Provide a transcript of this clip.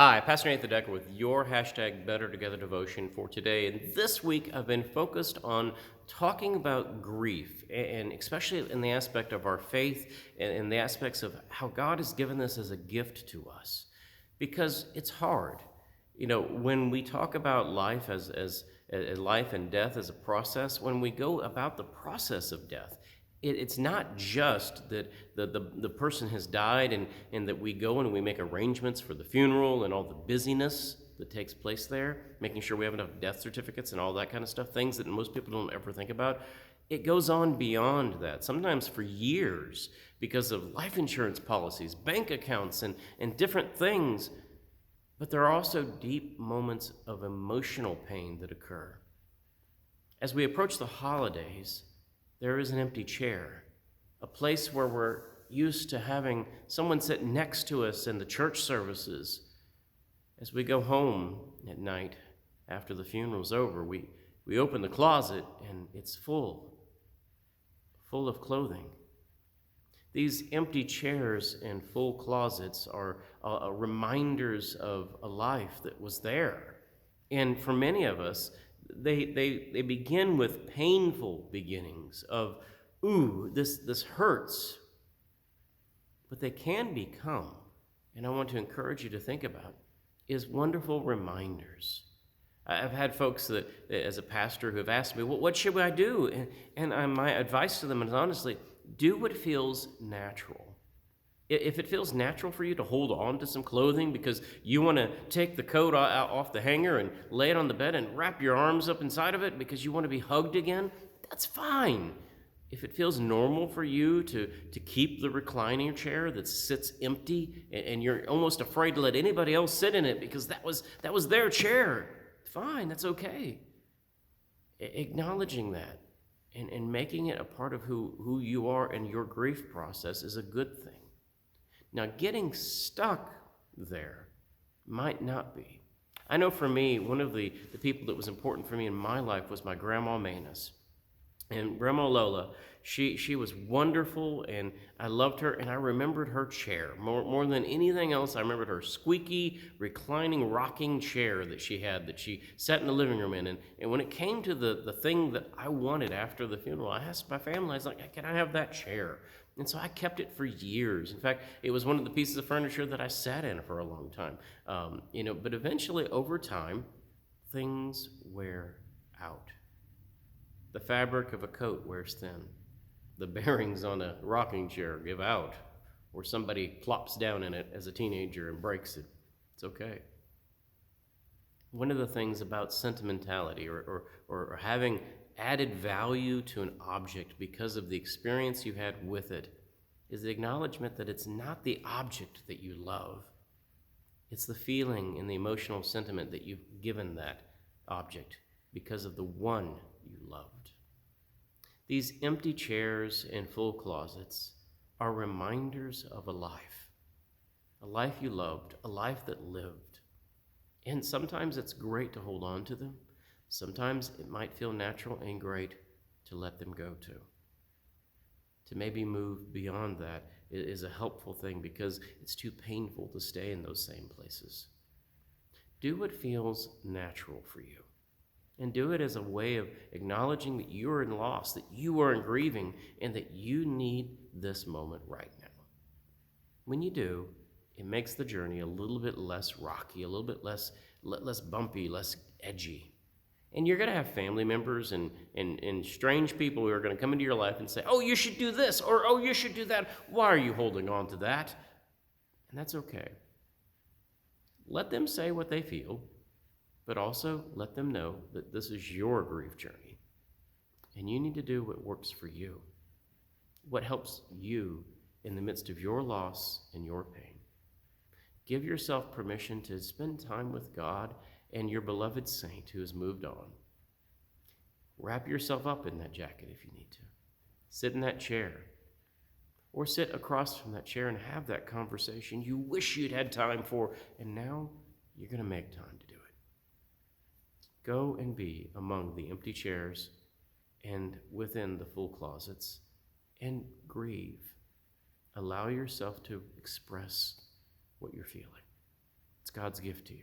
Hi, Pastor Nathan Decker with your hashtag Better Together devotion for today. And this week I've been focused on talking about grief, and especially in the aspect of our faith and in the aspects of how God has given this as a gift to us. Because it's hard. You know, when we talk about life as life and death as a process, when we go about the process of death, it's not just that the person has died and that we go and we make arrangements for the funeral and all the busyness that takes place there, making sure we have enough death certificates and all that kind of stuff, things that most people don't ever think about. It goes on beyond that, sometimes for years, because of life insurance policies, bank accounts, and different things. But there are also deep moments of emotional pain that occur. As we approach the holidays, there is an empty chair, a place where we're used to having someone sit next to us in the church services. As we go home at night after the funeral's over, we open the closet and it's full of clothing. These empty chairs and full closets are reminders of a life that was there. And for many of us, they begin with painful beginnings of, ooh, this hurts. But they can become, and I want to encourage you to think about, is wonderful reminders. I've had folks that, as a pastor, who have asked me, well, what should I do? And my advice to them is honestly, do what feels natural. If it feels natural for you to hold on to some clothing because you want to take the coat off the hanger and lay it on the bed and wrap your arms up inside of it because you want to be hugged again, that's fine. If it feels normal for you to keep the reclining chair that sits empty and you're almost afraid to let anybody else sit in it because that was their chair, fine, that's okay. Acknowledging that and making it a part of who you are and your grief process is a good thing. Now, getting stuck there might not be. I know for me, one of the people that was important for me in my life was my Grandma Manus. And Grandma Lola, she was wonderful, and I loved her, and I remembered her chair. More than anything else, I remembered her squeaky, reclining, rocking chair that she had, that she sat in the living room in. And when it came to the thing that I wanted after the funeral, I asked my family, I was like, can I have that chair? And so I kept it for years. In fact, it was one of the pieces of furniture that I sat in for a long time. But eventually, over time, things wear out. The fabric of a coat wears thin. The bearings on a rocking chair give out, or somebody plops down in it as a teenager and breaks it. It's okay. One of the things about sentimentality or having added value to an object because of the experience you had with it is the acknowledgement that it's not the object that you love. It's the feeling and the emotional sentiment that you've given that object because of the one you loved. These empty chairs and full closets are reminders of a life you loved, a life that lived. And sometimes it's great to hold on to them. Sometimes it might feel natural and great to let them go too. To maybe move beyond that is a helpful thing because it's too painful to stay in those same places. Do what feels natural for you. And do it as a way of acknowledging that you are in loss, that you are in grieving, and that you need this moment right now. When you do, it makes the journey a little bit less rocky, a little bit less bumpy, less edgy. And you're going to have family members and strange people who are going to come into your life and say, oh, you should do this, or oh, you should do that. Why are you holding on to that? And that's okay. Let them say what they feel, but also let them know that this is your grief journey. And you need to do what works for you, what helps you in the midst of your loss and your pain. Give yourself permission to spend time with God and your beloved saint who has moved on. Wrap yourself up in that jacket if you need to. Sit in that chair. Or sit across from that chair and have that conversation you wish you'd had time for, and now you're going to make time to do it. Go and be among the empty chairs and within the full closets, and grieve. Allow yourself to express what you're feeling. It's God's gift to you.